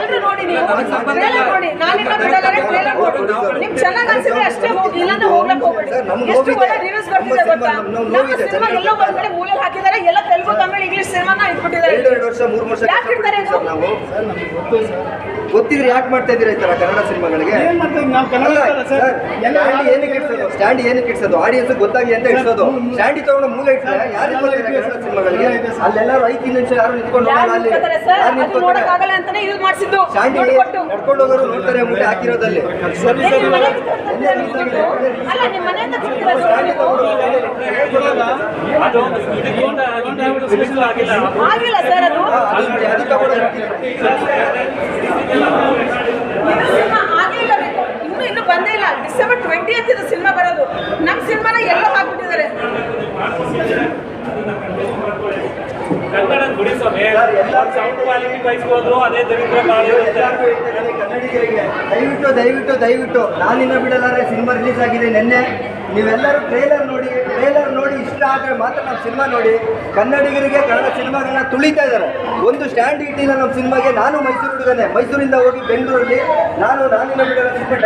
ಎಲ್ರು ನೋಡಿ ನೀವು ಟ್ರೇಲರ್ ನೋಡಿ ನಾನಿನ್ನ ಬಿಡಲ್ಲ ಟ್ರೇಲರ್ ನೋಡಿ ನಿಮ್ ಚೆನ್ನಾಗಿ ಅನ್ಸಿದ್ರೆ ಅಷ್ಟೇ ಹೋಗಿ ಇಲ್ಲಾಂದ್ರೆ ಹೋಗ್ಲಕ್ಕೆ ಹೋಗ್ಬೇಡಿ ಎಷ್ಟು ಒಳ್ಳೆ ರಿವ್ಯೂಸ್ ಬರ್ತಿದೆ ಗೊತ್ತಾ ನಮ್ಮ ಸಿನಿಮಾ ಎಲ್ಲೋ ಹೊರಗಡೆ ಮೂಲೆ ಹಾಕಿದ್ದಾರೆ ಎಲ್ಲ ತೆಲುಗು ತಮಿಳು ಇಂಗ್ಲಿಷ್ ಸಿನಿಮಾನ ಇಟ್ಬಿಟ್ಟಿದ್ದಾರೆ 2 ವರ್ಷ 3 ವರ್ಷ ಯಾಕೆ ಇಡ್ತಾರೆ ಇದು ನಾವು ಗೊತ್ತಿದ್ರೆ ಯಾಕೆ ಮಾಡ್ತಾ ಇದ್ದೀರಾ ಈ ತರ ಕನ್ನಡ ಸಿನಿಮಾಗಳಿಗೆ ಸ್ಟ್ಯಾಂಡ್ ಏನಕ್ಕೆ ಇಡ್ಸೋದು ಆಡಿಯನ್ಸ್ ಗೊತ್ತಾಗಿ ಅಂತ ಇಡ್ಸೋದು ಸ್ಟ್ಯಾಂಡಿ ತಗೊಂಡು ಮೂಲೆ ಇಟ್ಟರೆ ಯಾರು ಕನ್ನಡ ಸಿನಿಮಾಗಳಿಗೆ ಅಲ್ಲೆಲ್ಲರೂ 5 ನಿಮಿಷ ಯಾರು ನಿಂತ್ಕೊಂಡು ನೋಡಕ್ಕಾಗಲ್ಲ ಅಂತಾನೆ ಯೂಸ್ ಮಾಡಿಸಿದ್ದು ನಡ್ಕೊಂಡು ಹೋಗೋರು ನೋಡ್ತಾರೆ ಮುಟ್ಟೆ ಹಾಕಿರೋದಲ್ಲಿ ಅಲ್ಲ ನಿಮ್ಮ ಮನೆಯಿಂದ ಆಗಿಲ್ಲ ಸರ್ ಅದು ಆಗಿಲ್ಲ ಇನ್ನು ಬಂದೇ ಇಲ್ಲ ಡಿಸೆಂಬರ್ 20th ಇದು ಸಿನಿಮಾ ಬರೋದು ನಮ್ಮ ಸಿನಿಮಾನ ಎಲ್ಲೋ ಹಾಕ್ಬಿಟ್ಟಿದ್ದಾರೆ ಕನ್ನಡ ಗುಡಿ ಸ್ವಾಮಿ ಸೌಂಡ್ ಕ್ವಾಲಿಟಿ ಬಯಸ್ಬೋದ್ರು ಅದೇ ದರಿದ್ರ ಕನ್ನಡಿಗರಿಗೆ ದಯವಿಟ್ಟು ನಾನಿನ್ನ ಬಿಡಲಾರೆ ಸಿನಿಮಾ ರಿಲೀಸ್ ಆಗಿದೆ ನಿನ್ನೆ ನೀವೆಲ್ಲರೂ ಟ್ರೇಲರ್ ನೋಡಿ ಇಷ್ಟ ಆದರೆ ಮಾತ್ರ ನಮ್ಮ ಸಿನಿಮಾ ನೋಡಿ ಕನ್ನಡಿಗರಿಗೆ ಕನ್ನಡ ಸಿನಿಮಾಗಳನ್ನ ತುಳಿತಾ ಇದ್ದಾರೆ ಒಂದು ಸ್ಟ್ಯಾಂಡ್ ಇಟ್ಟಿಲ್ಲ ನಮ್ಮ ಸಿನಿಮಾಗೆ ನಾನು ಮೈಸೂರು ಹುಡುಗನೇ ಮೈಸೂರಿಂದ ಹೋಗಿ ಬೆಂಗಳೂರಲ್ಲಿ ನಾನಿನ್ನ ಬಿಡಲ ಸಿನಿಮಾ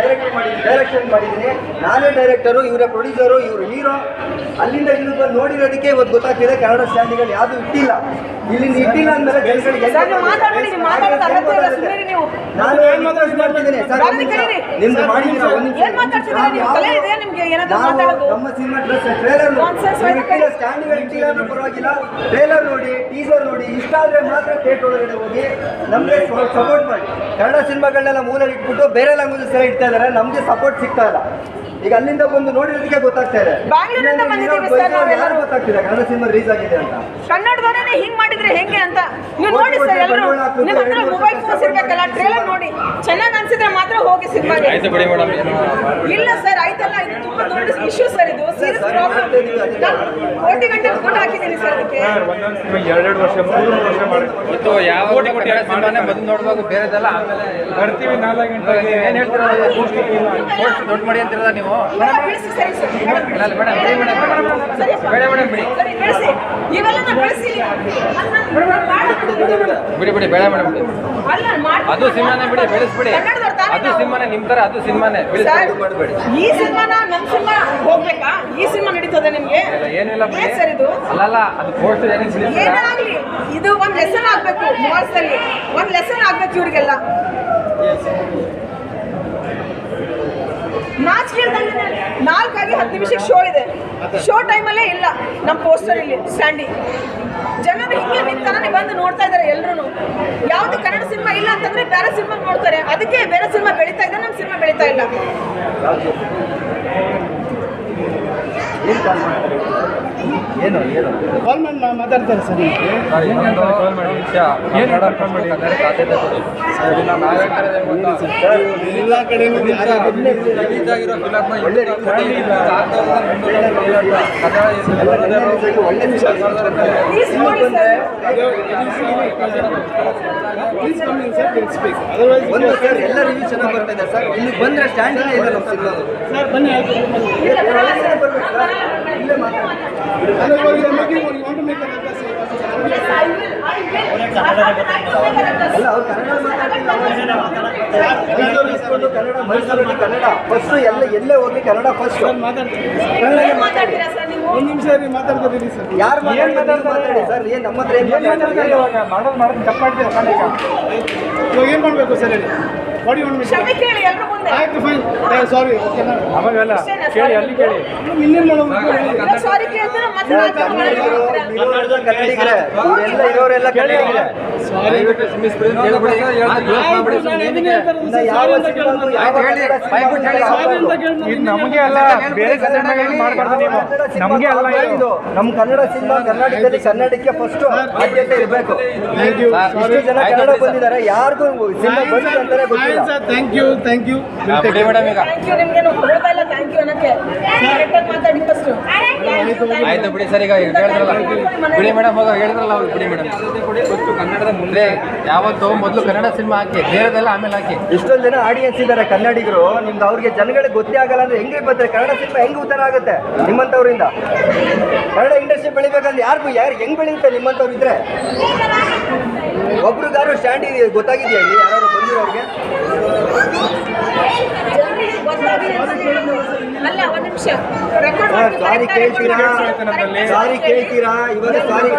ಡೈರೆಕ್ಷನ್ ಮಾಡಿದ್ದೀನಿ ನಾನೇ ಡೈರೆಕ್ಟರು ಇವರೇ ಪ್ರೊಡ್ಯೂಸರು ಇವರು ಹೀರೋ ಅಲ್ಲಿಂದ ಇಲ್ಲಿ ಬಂದು ನೋಡಿರೋದಕ್ಕೆ ಇವತ್ತು ಗೊತ್ತಾಗ್ತಿದೆ ಕನ್ನಡ ಸ್ಟ್ಯಾಂಡಿಗಳು ಯಾವುದು ಇಟ್ಟಿಲ್ಲ ಇಲ್ಲಿ ಇಟ್ಟಿಲ್ಲ ಅಂದಮೇಲೆ ಜನಗಳಿಗೆ ನಾನು ಮಾಡ್ತಿದ್ದೀನಿ ಸರ್ ನಿಮ್ದು ಮಾಡಿದ್ದೀರಾ ನಮ್ಮ ಸಿನಿಮಾ ಟ್ರೇಲರ್ ಸ್ಟ್ಯಾಂಡ್ಗಳು ಇಟ್ಟಿಲ್ಲ ಅನ್ನೋ ಪರವಾಗಿಲ್ಲ ಟ್ರೇಲರ್ ನೋಡಿ ಟೀಸರ್ ನೋಡಿ ಇಷ್ಟ ಆದರೆ ಮಾತ್ರ ಥಿಯೇಟರ್ ಒಳಗಡೆ ಹೋಗಿ ನಮಗೆ ಸಪೋರ್ಟ್ ಮಾಡಿ ಕನ್ನಡ ಸಿನಿಮಾಗಳನ್ನೆಲ್ಲ ಮೂಲೆಯಲ್ಲಿ ಇಟ್ಬಿಟ್ಟು ಬೇರೆ ಲ್ಯಾಂಗ್ವೇಜಸ್ ಎಲ್ಲ ಇಡ್ತಾ ಇದ್ದಾರೆ ನಮಗೆ ಸಪೋರ್ಟ್ ಸಿಗ್ತಾ ಇಲ್ಲ ಈಗ ಅಲ್ಲಿಂದ ಬಂದು ನೋಡಿರೋದಕ್ಕೆ ಗೊತ್ತಾಗ್ತಾ ಇದೆ ಯಾರು ಗೊತ್ತಾಗ್ತಿದೆ ಕನ್ನಡ ಸಿನಿಮಾ ರಿಲೀಸ್ ಆಗಿದೆ ಅಂತ ಕನ್ನಡದವರೇ ಹಿಂಗ್ ಮಾಡಿದ್ರೆ ಹೆಂಗೆ ಅಂತ ನೀವು ನೋಡಿ ಸರ್ ಎಲ್ಲರೂ ನಿಮ್ಮ ಹತ್ರ ಮೊಬೈಲ್ ಫೋನ್ಸ್ ಇರ್ಬೇಕಲ್ಲ ಟ್ರೇಲರ್ ನೋಡಿ ಚೆನ್ನಾಗಿ ಅನ್ಸಿದ್ರೆ ಮಾತ್ರ ಹೋಗಿ ಸಿನಿಮಾಗೆ ಇಲ್ಲ ಸರ್ ಆಯ್ತಲ್ಲ ಇದು ತುಂಬಾ ದೊಡ್ಡ ಇಶ್ಯೂ ಸರ್ ಇದು ಸೀರಿಯಸ್ ಪ್ರಾಬ್ಲಮ್ ಕೋಟಿ ಗಂಟೆ ದುಡ್ಡು ಹಾಕಿದ್ದೀನಿ ಸರ್ ಅದಕ್ಕೆ 2 ವರ್ಷ 3 ವರ್ಷ ಮಾಡಿತ್ತು ಯಾವ ಕೋಟಿ ಸಿನಿಮಾನೇ ಬಂದು ನೋಡುವಾಗ ಬೇರೆದಲ್ಲ ಆಮೇಲೆ ಬರ್ತೀವಿ 4 ಗಂಟೆಗೆ ಏನು ಹೇಳ್ತೀರಾ ಪೋಸ್ಟ್ ದೊಡ್ಡ ಮಾಡಿ ಅಂತಿರಲ್ಲ ನೀವು ಬಿಡಿ ಬೇಡ ಮೇಡಮ್ ಅದು ಸಿನಿಮಾನೇ ಬಿಡಿ ಬೆಳೆಸ್ಬಿಡಿ ಅದು ಸಿನಿಮಾನೇ ನಿಮ್ ತರ ಅದು ಸಿನಿಮಾನೇ ಈ ಸಿನಿಮಾನ ನಮ್ ಸಿನಿಮಾ ಹೋಗ್ಬೇಕಾ ಈ ಸಿನಿಮಾ ನಡೀತದೆ ನಿಮ್ಗೆ ಏನಿಲ್ಲ ಸರ್ ಇದು ಅಲ್ಲಲ್ಲ ಅದು ಪೋಸ್ಟ್ ಏನಾಗ್ಲಿ ಇದು ಒಂದ್ ಲೆಸನ್ ಆಗ್ಬೇಕು ಮಾಲ್ಸ್ ಅಲ್ಲಿ ಒಂದ್ ಲೆಸನ್ ಆಗ್ಬೇಕು ಇವ್ರಿಗೆಲ್ಲ ನಾಚಿಕೆ 4 ನಿಮಿಷಕ್ಕೆ ಶೋ ಇದೆ ಶೋ ಟೈಮಲ್ಲೇ ಇಲ್ಲ ನಮ್ಮ ಪೋಸ್ಟರ್ ಇಲ್ಲಿ ಸ್ಟ್ಯಾಂಡಿ ಜನರು ಹಿಂಗೆ ನಿಂತಾನೆ ಬಂದು ನೋಡ್ತಾ ಇದ್ದಾರೆ ಎಲ್ಲರೂ ಯಾವ್ದು ಕನ್ನಡ ಸಿನಿಮಾ ಇಲ್ಲ ಅಂತಂದ್ರೆ ಬೇರೆ ಸಿನಿಮಾ ನೋಡ್ತಾರೆ ಅದಕ್ಕೆ ಬೇರೆ ಸಿನಿಮಾ ಬೆಳೀತಾ ಇದೆ ನಮ್ಮ ಸಿನಿಮಾ ಬೆಳೀತಾ ಇಲ್ಲ ಏನು ಮಾತಾಡ್ತಾರೆ ಸರ್ ಎಲ್ಲ ಕಡೆ ಒಂದು ಸರ್ ಎಲ್ಲ ರಿವ್ಯೂ ಚೆನ್ನಾಗಿ ಬರ್ತಾ ಇದೆ ಸರ್ ಇಲ್ಲಿ ಬಂದ್ರೆ ಸ್ಟ್ಯಾಂಡ್ ಇಲ್ಲ ನಮ್ಮ ಸಿನಿಮಾದು ಸರ್ ಬನ್ನಿ ಅಲ್ಲ ಅವ್ರು ಕನ್ನಡ ಮೈಸೂರಲ್ಲಿ ಕನ್ನಡ ಫಸ್ಟ್ ಎಲ್ಲೇ ಹೋಗಿ ಕನ್ನಡ ಫಸ್ಟ್ ಒಂದು ನಿಮಿಷ ಮಾತಾಡ್ತಿದ್ದೀರಿ ಸರ್ ಯಾರು ಮಾತಾಡಿ ಸರ್ ಏನು ನಮ್ಮ ಹತ್ರ ಏನು ಮಾಡೋದು ತಪ್ಪಾಡ್ತೀರ ಇವಾಗ ಏನು ಮಾಡಬೇಕು ಸರ್ ಹೇಳಿ ಆಯ್ತು ಫೈನ್ ಸಾರಿ ಅವಾಗಲ್ಲ ಕೇಳಿ ಅಲ್ಲಿ ಕೇಳಿ ಇನ್ನೇನು ಕನ್ನಡಿಗರೇ ಇರೋರೆಲ್ಲ ಕನ್ನಡಿಗರೇ ನಮಗೆ ಅಲ್ಲ ಬೇರೆ ಮಾಡಬಾರ್ದು ನೀವು ನಮಗೆ ಅಲ್ಲ ಇದು ನಮ್ಮ ಕನ್ನಡ ಸಿನಿಮಾ ಕರ್ನಾಟಕದಲ್ಲಿ ಕನ್ನಡಕ್ಕೆ ಫಸ್ಟ್ ಆದ್ಯತೆ ಇರಬೇಕು ಇಷ್ಟು ಜನ ಕನ್ನಡ ಬಂದಿದ್ದಾರೆ ಯಾರಿಗೂ ಸಿನಿಮಾ ಬಂದಿದೆ ಅಂತಾನೆ ಗೊತ್ತಿಲ್ಲ ಥ್ಯಾಂಕ್ ಯು ಆಯ್ತು ಬಿಡಿ ಸರ್ ಈಗ ಬಿಡಿ ಮೇಡಮ್ ಹೇಳಿದ್ರಲ್ಲ ಬಿಡಿ ಮೇಡಮ್ ಕನ್ನಡದ ಮುಂದೆ ಯಾವತ್ತೂ ಮೊದಲು ಕನ್ನಡ ಸಿನಿಮಾ ಹಾಕಿ ಬೇರೆದೆಲ್ಲ ಆಮೇಲೆ ಹಾಕಿ ಇಷ್ಟೊಂದು ಜನ ಆಡಿಯನ್ಸ್ ಇದ್ದಾರೆ ಕನ್ನಡಿಗರು ನಿಮ್ದು ಅವ್ರಿಗೆ ಜನಗಳಿಗೆ ಗೊತ್ತೇ ಆಗಲ್ಲ ಅಂದ್ರೆ ಹೆಂಗೆ ಬರ್ತಾರೆ ಕನ್ನಡ ಸಿನಿಮಾ ಹೆಂಗೆ ಉತ್ತರ ಆಗುತ್ತೆ ನಿಮ್ಮಂಥವ್ರಿಂದ ಕನ್ನಡ ಇಂಡಸ್ಟ್ರಿ ಬೆಳಿಬೇಕಂದ್ರೆ ಯಾರು ಹೆಂಗ್ ಬೆಳೆಯುತ್ತೆ ನಿಮ್ಮಂಥವ್ರು ಇದ್ರೆ ಒಬ್ರಿಗಾರು ಸ್ಟ್ಯಾಂಡ್ ಗೊತ್ತಾಗಿದೆಯಾ ಇಲ್ಲಿ ಯಾರು ಬಂದಿರೋರಿಗೆ? ಜನರಿಗೆ ಗೊತ್ತಾಗಿದೆ ಅಂತ ಹೇಳೋದು. ಅಲ್ಲ, ಒಂದು ನಿಮಿಷ ರೆಕಾರ್ಡ್ ಸರ್ ಸಾರಿ ಕೇಳ್ತೀರಾ? ಸಾರಿ ಕೇಳ್ತೀರಾ? ಇವಾಗ ಸಾರಿ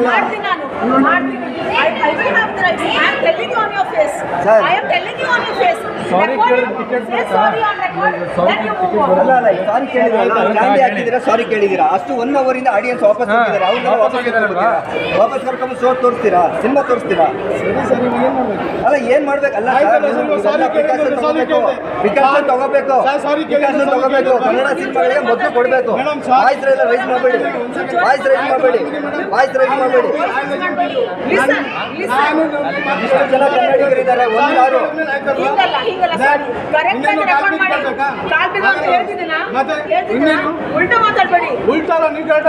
ಮಾಡ್ತೀನಿ ನಾನು ಮಾಡ್ತೀನಿ. I will have the right. I am telling you on your face. Sir. I am telling you on your face. Sorry Record ಕೇಳಿದ್ರೆ it. ticket Say sorry on record. Then you move on. ಅಲ್ಲ ಸಾರಿ ಕೇಳಿದ್ರಲ್ಲ, stand ಹಾಕಿದ್ದೀರಾ, ಸಾರಿ ಕೇಳಿದ್ದೀರಾ, ಅಷ್ಟು 1 hour ಇಂದ audience ವಾಪಸ್ ಹೋಗಿದ್ದಾರೆ. ಅವ್ರನ್ನ ವಾಪಸ್ ಕರ್ಕೊಂಡು ಶೋ ತೋರಿಸ್ತೀರಾ, ಸಿನಿಮಾ ತೋರಿಸ್ತೀರಾ? ಅಲ್ಲ ಏನ್ ಮಾಡ್ಬೇಕಲ್ಲ, ಪ್ರಿಕಾಷನ್ ತಗೋಬೇಕು, ಕನ್ನಡ ಸಿನಿಮಾಗಳಿಗೆ ಮೊದಲು ಕೊಡಬೇಕು. ವಾಯ್ಸ್ ರೈಸ್ ಮಾಡಬೇಡಿ, ವಾಯ್ಸ್ ರೈಸ್ ಮಾಡಬೇಡಿ, ವಾಯ್ಸ್ ರೈಸ್ ಮಾಡಬೇಡಿ. Listen, listen. ಇಷ್ಟು ಜನ ಕನ್ನಡಿಗರಿದ್ದಾರೆ, ಒಂದಾರು ಹಿಂಗಲ್ಲ ಸರ್, ಕರೆಕ್ಟ್ ಆಗಿ ರೆಕಾರ್ಡ್ ಮಾಡಿ. ಕಾಲ್ ಬಿದ್ದು ಅಂತ ಹೇಳ್ತಿದ್ದೀನಾ? ಉಲ್ಟಾ ಮಾತಾಡ್ಬೇಡಿ.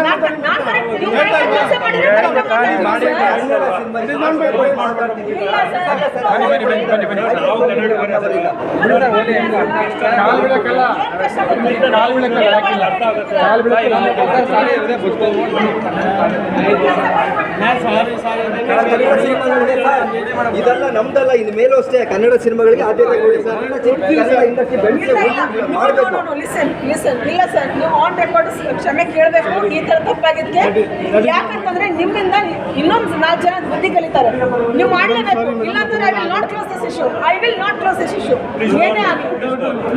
ನಾನು correct, ನೀವು correct ಕೆಲಸ ಮಾಡಿದ್ರೆ correct ಆಗಿ ಮಾತಾಡ್ತೀನಿ ಇದೆಲ್ಲ ನಮ್ದಲ್ಲ, ಇನ್ನು ಮೇಲೂ ಅಷ್ಟೇ ಕನ್ನಡ ಸಿನಿಮಾಗಳಿಗೆ ಆದ್ಯತೆ ಕೊಡಿ ಸರ್. ಕನ್ನಡ ಇಂಡಸ್ಟ್ರಿ ಬೆಳೆಸಿ ಮಾಡಬೇಕು. Listen listen. ಇಲ್ಲ ಸರ್, ನೀವು ಆನ್ ರೆಕಾರ್ಡ್ ಕ್ಷಮೆ ಕೇಳಬೇಕು ಈ ತರ ತಪ್ಪಾಗಿದ್ದಕ್ಕೆ. ಯಾಕಂತಂದ್ರೆ ನಿಮ್ಮಿಂದ ಇನ್ನೊಂದು 4 ಜನ ಬುದ್ಧಿ ಕಲಿತಾರೆ. ನೀವು ಮಾಡಲೇಬೇಕು, ಇಲ್ಲಾಂದ್ರೆ I will not close this issue. I will not close this issue. ಏನೇ ಆಗಲಿ,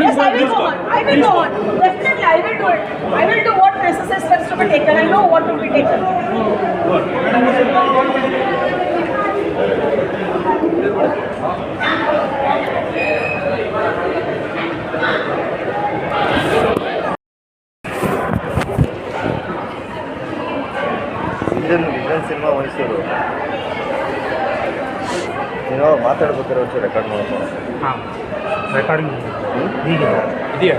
yes, I will go on. I will go on. Definitely, I will do it. I will do what necessary steps to be taken. I know what to be taken. Vision cinema Mysuru ಏನೋ ಮಾತಾಡ್ಬೇಕಾದ್ರೆ ಒಂಚೂರು record ಮಾಡೋದು. ಹಾಂ, recording ಇದೆಯಾ?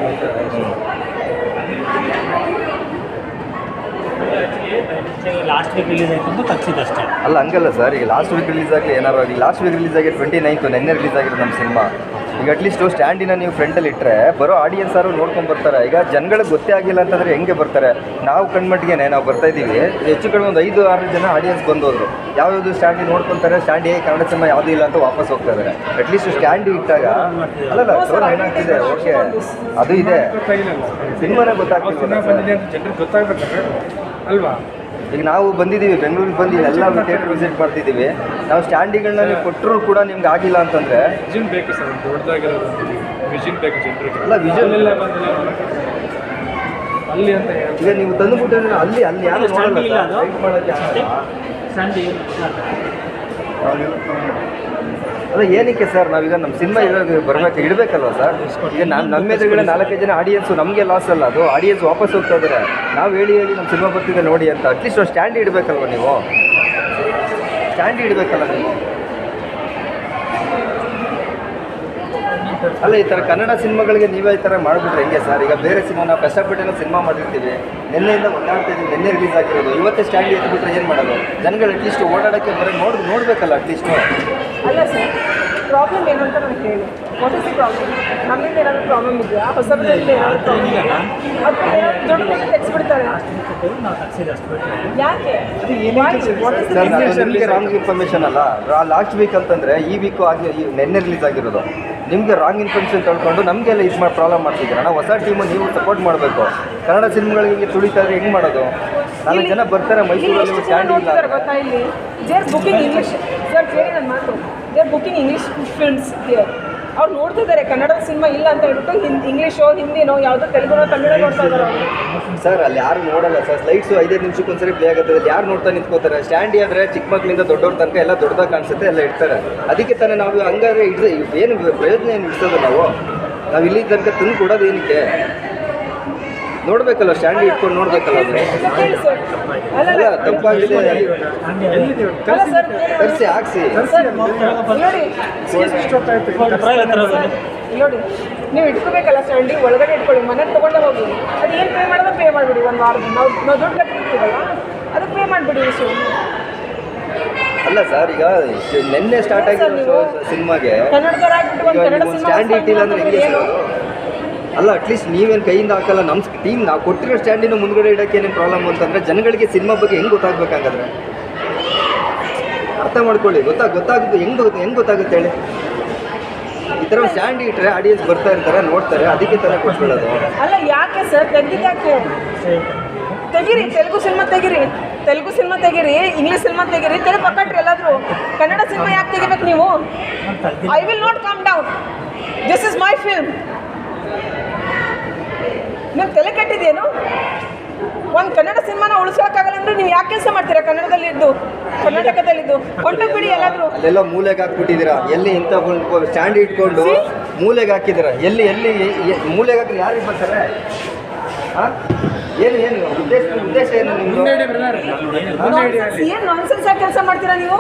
Last week release ಆಯಿತು ಅಂತ ತಪ್ಪಿಸಿದಷ್ಟೇ. ಅಲ್ಲ ಹಂಗಲ್ಲ ಸರ್, ಈಗ ಲಾಸ್ಟ್ ವೀಕ್ ರಿಲೀಸ್ ಆಗಲಿ ಏನಾರು ಆಗಲಿ, ಲಾಸ್ಟ್ ವೀಕ್ ರಿಲೀಸ್ ಆಗಿ 29 ನಿನ್ನೆ ರಿಲೀಸ್ ಆಗಿರೋದು ನಮ್ಮ ಸಿನಿಮಾ. ಈಗ ಅಟ್ಲೀಸ್ಟು ಸ್ಟ್ಯಾಂಡಿನ ನೀವು ಫ್ರಂಟಲ್ಲಿ ಇಟ್ಟರೆ ಬರೋ ಆಡಿಯನ್ಸ್ ಅವರು ನೋಡ್ಕೊಂಡು ಬರ್ತಾರೆ. ಈಗ ಜನಗಳಿಗೆ ಗೊತ್ತೇ ಆಗಿಲ್ಲ ಅಂತಂದರೆ ಹೆಂಗೆ ಬರ್ತಾರೆ? ನಾವು ಕಣ್ಮಟ್ಟಿಗೆ ನಾವು ಬರ್ತಾ ಇದ್ದೀವಿ, ಹೆಚ್ಚು ಕಡಿಮೆ ಒಂದು 5-6 ಜನ ಆಡಿಯನ್ಸ್ ಬಂದೋದ್ರು. ಯಾವ್ಯಾವುದು ಸ್ಟ್ಯಾಂಡಿ ನೋಡ್ಕೊತಾರೆ, ಸ್ಟ್ಯಾಂಡಿ ಕನ್ನಡ ಸಿನಿಮಾ ಯಾವುದೂ ಇಲ್ಲ ಅಂತ ವಾಪಸ್ ಹೋಗ್ತಾ ಇದ್ದಾರೆ. ಅಟ್ಲೀಸ್ಟ್ ಸ್ಟ್ಯಾಂಡಿ ಇಟ್ಟಾಗ ಅಲ್ಲಲ್ಲ ಸರ್ ಏನಾಗ್ತಿದೆ, ಓಕೆ ಅದು ಇದೆ, ಸಿನಿಮಾನೇ ಗೊತ್ತಾಗ್ತಿಲ್ಲ ಜನರಿಗೆ ಗೊತ್ತಾಗ್ಬೇಕಂದ್ರೆ ಅಲ್ವಾ? ಈಗ ನಾವು ಬಂದಿದ್ದೀವಿ ಬೆಂಗಳೂರಿಗೆ ಬಂದು ಎಲ್ಲ ಥಿಯೇಟರ್ ವಿಸಿಟ್ ಮಾಡ್ತಿದ್ದೀವಿ. ನಾವು ಸ್ಟ್ಯಾಂಡಿಗಳನ್ನ ನೀವು ಕೊಟ್ಟರು ಕೂಡ ನಿಮ್ಗೆ ಆಗಿಲ್ಲ ಅಂತಂದರೆ ವಿಷನ್ ಬೇಕು ಸರ್, ದೊಡ್ಡದಾಗಿರೋದು ವಿಷನ್ ಬೇಕು ಜನರಿಗೆ. ಅಲ್ಲ ವಿಷನ್ ಎಲ್ಲ ಬಂದಿಲ್ಲ ಅಲ್ಲಿ ಅಂತ ಹೇಳಿ ಈಗ ನೀವು ತಂದುಬಿಟ್ಟರೆ ಅಲ್ಲಿ ಯಾರು ನೋಡಲ್ಲ ಸರ್, wait ಮಾಡೋಕ್ಕೆ ಆಗಲ್ಲ. ಅಲ್ಲ ಏನಕ್ಕೆ ಸರ್, ನಾವೀಗ ನಮ್ಮ ಸಿನಿಮಾ ಇಡಬೇಕಲ್ವ ಸರ್? ಈಗ ನಮ್ಮ ಎದುರುಗಡೆ 4-5 ಜನ ಆಡಿಯನ್ಸು, ನಮಗೆ ಲಾಸ್ ಅಲ್ಲ ಅದು. ಆಡಿಯನ್ಸ್ ವಾಪಸ್ ಹೋಗ್ತಾ ಇದ್ದಾರೆ, ನಾವು ಹೇಳಿ ನಮ್ಮ ಸಿನಿಮಾ ಬರ್ತಿದೆ ನೋಡಿ ಅಂತ. ಅಟ್ಲೀಸ್ಟ್ ಒಂದು ಸ್ಟ್ಯಾಂಡ್ ಇಡಬೇಕಲ್ವ ನೀವು? ಸ್ಟ್ಯಾಂಡ್ ಇಡಬೇಕಲ್ಲ ನೀವು? ಅಲ್ಲ ಈ ಥರ ಕನ್ನಡ ಸಿನಿಮಾಗಳಿಗೆ ನೀವೇ ಈ ಥರ ಮಾಡಿಬಿಟ್ರೆ ಹೆಂಗೆ ಸರ್? ಈಗ ಬೇರೆ ಸಿನಿಮಾ ನಾವು ಕಷ್ಟಪಟ್ಟೆಲ್ಲ ಸಿನಿಮಾ ಮಾಡಿರ್ತೀವಿ, ನಿನ್ನೆಯಿಂದ ಒದ್ದಾಡ್ತಾ ಇದ್ದೀವಿ, ನಿನ್ನೆ ರಿಲೀಸ್ ಆಗಿರೋದು, ಇವತ್ತೇ ಸ್ಟ್ಯಾಂಡ್ ಎತ್ಬಿಟ್ರೆ ಏನು ಮಾಡೋದು? ಜನಗಳು ಅಟ್ಲೀಸ್ಟ್ ಓಡಾಡೋಕ್ಕೆ ನೋಡಬೇಕಲ್ಲ ಅಟ್ಲೀಸ್ಟು. ಅಲ್ಲ ಸರ್, ಪ್ರಾಬ್ಲಮ್ ಏನು ಅಂತ ನನಗೆ ಹೇಳಿ. What is the problem? ನಮ್ಮಿಂದ ಏನಾದರೂ ಪ್ರಾಬ್ಲಮ್ ಇದೆಯಾ? ಹೊಸಬರಿಂದ ಏನಾದರೂ ಪ್ರಾಬ್ಲಮ್ ಇದೆಯಾ? ಅಥವಾ ದೊಡ್ಡ ತೆಗೆಸ್ಬಿಡ್ತಾರೆ ಯಾಕೆ? ಸರ್ ನಿಮಗೆ ರಾಂಗ್ ಇನ್ಫಾರ್ಮೇಷನ್ ಅಲ್ಲ. ಲಾಸ್ಟ್ ವೀಕ್ ಅಂತಂದರೆ ಈ ವೀಕು ಆಗಿ ನಿನ್ನೆ ರಿಲೀಸ್ ಆಗಿರೋದು. ನಿಮಗೆ ರಾಂಗ್ ಇನ್ಫಾರ್ಮೇಷನ್ ತಿಳ್ಕೊಂಡು ನಮಗೆಲ್ಲ ಇದು ಪ್ರಾಬ್ಲಮ್ ಮಾಡ್ತಿದ್ದೀರಾ. ನಾವು ಹೊಸ ಟೀಮು ನೀವು ಸಪೋರ್ಟ್ ಮಾಡಬೇಕು. ಕನ್ನಡ ಸಿನಿಮಾಗಳಿಗೆ ತುಳಿತಾ ಇದ್ರೆ ಹೆಂಗೆ ಮಾಡೋದು? 4 ಜನ ಬರ್ತಾರೆ ಮೈಸೂರಲ್ಲಿ, ಸ್ಟ್ಯಾಂಡ್ ಇಲ್ಲ. ಗೊತ್ತಾ ಇಲ್ಲಿ ದೇರ್ ಬುಕಿಂಗ್ ಇಂಗ್ಲೀಷ್ ಸರ್, ಕೇಳಿ ನನ್ನ ಮಾತು. There booking English films here. ಅವ್ರು ನೋಡ್ತಿದ್ದಾರೆ ಕನ್ನಡ ಸಿನಿಮಾ ಇಲ್ಲ ಅಂತ ಹೇಳ್ಬಿಟ್ಟು ಇಂಗ್ಲೀಷೋ ಹಿಂದಿನೋ ಯಾವುದೋ ತೆಲುಗುನೋ ತಮಿಳೋ ನೋಡ್ತಾ ಇದ್ದಾರೆ ಸರ್. ಅಲ್ಲಿ ಯಾರು ನೋಡಲ್ಲ ಸರ್, ಸ್ಲೈಡ್ಸು 5 ನಿಮಿಷಕ್ಕೆ ಒಂದ್ಸರಿ ಪ್ಲೇ ಆಗುತ್ತೆ. ಅಲ್ಲಿ ಯಾರು ನೋಡ್ತಾ ನಿಂತ್ಕೋತಾರೆ? ಸ್ಟ್ಯಾಂಡಿ ಅಂದರೆ ಚಿಕ್ಕ ಮಕ್ಕಳಿಂದ ದೊಡ್ಡವ್ರ ತನಕ ಎಲ್ಲ ದೊಡ್ಡದಾಗಿ ಕಾಣಿಸುತ್ತೆ, ಎಲ್ಲ ಇಡ್ತಾರೆ. ಅದಕ್ಕೆ ತಾನೇ ನಾವು ಹಂಗಾದ್ರೆ ಏನು ಪ್ರಯೋಜನ ಏನು ಇಡ್ಸೋದು? ನಾವು ಇಲ್ಲಿ ತನಕ ತಂದು ಕೊಡೋದು ಏನಕ್ಕೆ? ನೋಡಬೇಕಲ್ಲ, ಸ್ಟ್ಯಾಂಡ್ ಇಟ್ಕೊಂಡು ನೋಡಬೇಕಲ್ಲ. ಅದು ಅಲ್ಲ ತಪ್ಪಾಗಿದೆ, ತರಿಸಿ ಹಾಕ್ಸಿ. ನೋಡಿ, ನೀವು ಇಟ್ಕೋಬೇಕಲ್ಲ ಸ್ಟ್ಯಾಂಡಿ, ಒಳಗಡೆ ಇಟ್ಕೊಳ್ಳಿ, ಮನೆಗೆ ತೊಗೊಂಡೆ ಹೋಗಿ. ಅದು ಏನು ಪೇ ಮಾಡೋದು ಪೇ ಮಾಡಿಬಿಡಿ. ಒಂದು ವಾರದ ನಾವು ದುಡ್ಡು ಕಟ್ಟಿರ್ತೀವಲ್ಲ, ಅದಕ್ಕೆ ಪೇ ಮಾಡಿಬಿಡಿ ಇಷ್ಟು. ಅಲ್ಲ ಸರ್, ಈಗ ನಿನ್ನೆ ಸ್ಟಾರ್ಟ್ ಆಗಿರೋ ಸಿನಿಮಾಗೆ ಸ್ಟ್ಯಾಂಡ್ ಇಟ್ಟಿಲ್ಲ ಅಂದರೆ ಹೆಂಗೆ ಸರ್ ಅದು? ಅಲ್ಲ ಅಟ್ಲೀಸ್ಟ್ ನೀವೇನು ಕೈಯಿಂದ ಹಾಕಲ್ಲ. ನಮ್ಮ ಟೀಮ್ ನಾವು ಕೊಟ್ಟಿರೋ ಸ್ಟ್ಯಾಂಡಿನ ಮುಂದ್ಗಡೆ ಇಡೋಕ್ಕೆ ಏನೇನು ಪ್ರಾಬ್ಲಮ್ ಅಂತಂದರೆ ಜನಗಳಿಗೆ ಸಿನಿಮಾ ಬಗ್ಗೆ ಹೆಂಗೆ ಗೊತ್ತಾಗಬೇಕಾಗಾದ್ರೆ? ಅರ್ಥ ಮಾಡ್ಕೊಳ್ಳಿ. ಗೊತ್ತಾಗುತ್ತೆ ಹೆಂಗ್ ಗೊತ್ತಾಗುತ್ತೆ ಹೇಳಿ? ಈ ಥರ ಸ್ಟ್ಯಾಂಡ್ ಇಟ್ಟರೆ ಆಡಿಯನ್ಸ್ ಬರ್ತಾ ಇರ್ತಾರೆ, ನೋಡ್ತಾರೆ, ಅದಕ್ಕೆ ಥರ ಕೊಟ್ಬಿಡೋದು. ಅಲ್ಲ ಯಾಕೆ ಸರ್ ತೆಗ್ದಿದ್ದಾಕೆ? ತೆಗೀರಿ, ತೆಲುಗು ಸಿನಿಮಾ ತೆಗೀರಿ, ಇಂಗ್ಲೀಷ್ ಸಿನಿಮಾ ತೆಗೀರಿ, ತೆಲುಗು ಪಕ್ಕಟ್ರಿ ಎಲ್ಲಾದರೂ. ಕನ್ನಡ ಸಿನಿಮಾ ಯಾಕೆ ತೆಗಿಬೇಕು ನೀವು? I will not come down. This is my film. ನೀವು ತಲೆ ಕೆಟ್ಟಿದೇನು? ಒಂದು ಕನ್ನಡ ಸಿನಿಮಾನ ಉಳಿಸೋಕ್ಕಾಗಲ್ಲ ಅಂದ್ರೆ ನೀವು ಯಾಕೆ ಕೆಲಸ ಮಾಡ್ತೀರಾ? ಕನ್ನಡದಲ್ಲಿದ್ದು, ಕರ್ನಾಟಕದಲ್ಲಿದ್ದು ಕೊಂಡೋಗ್ಬಿಡಿ ಎಲ್ಲಾದರೂ. ಅಲ್ಲೆಲ್ಲ ಮೂಲೆಗೆ ಹಾಕ್ಬಿಟ್ಟಿದ್ದೀರಾ. ಎಲ್ಲಿ ಇಂಥ ಸ್ಟ್ಯಾಂಡ್ ಇಟ್ಕೊಂಡು ಮೂಲೆಗೆ ಹಾಕಿದ್ದೀರಾ. ಎಲ್ಲಿ ಮೂಲೆಗೆ ಹಾಕಿ ಯಾರಿಗೆ ಬರ್ತಾರೆ? ಹಾಂ, ಏನು ಉದ್ದೇಶ ಏನು ನಿಮ್ಮದು? ಏನು ನಾನ್ಸೆನ್ಸ್ ಆಗಿ ಕೆಲಸ ಮಾಡ್ತೀರಾ ನೀವು?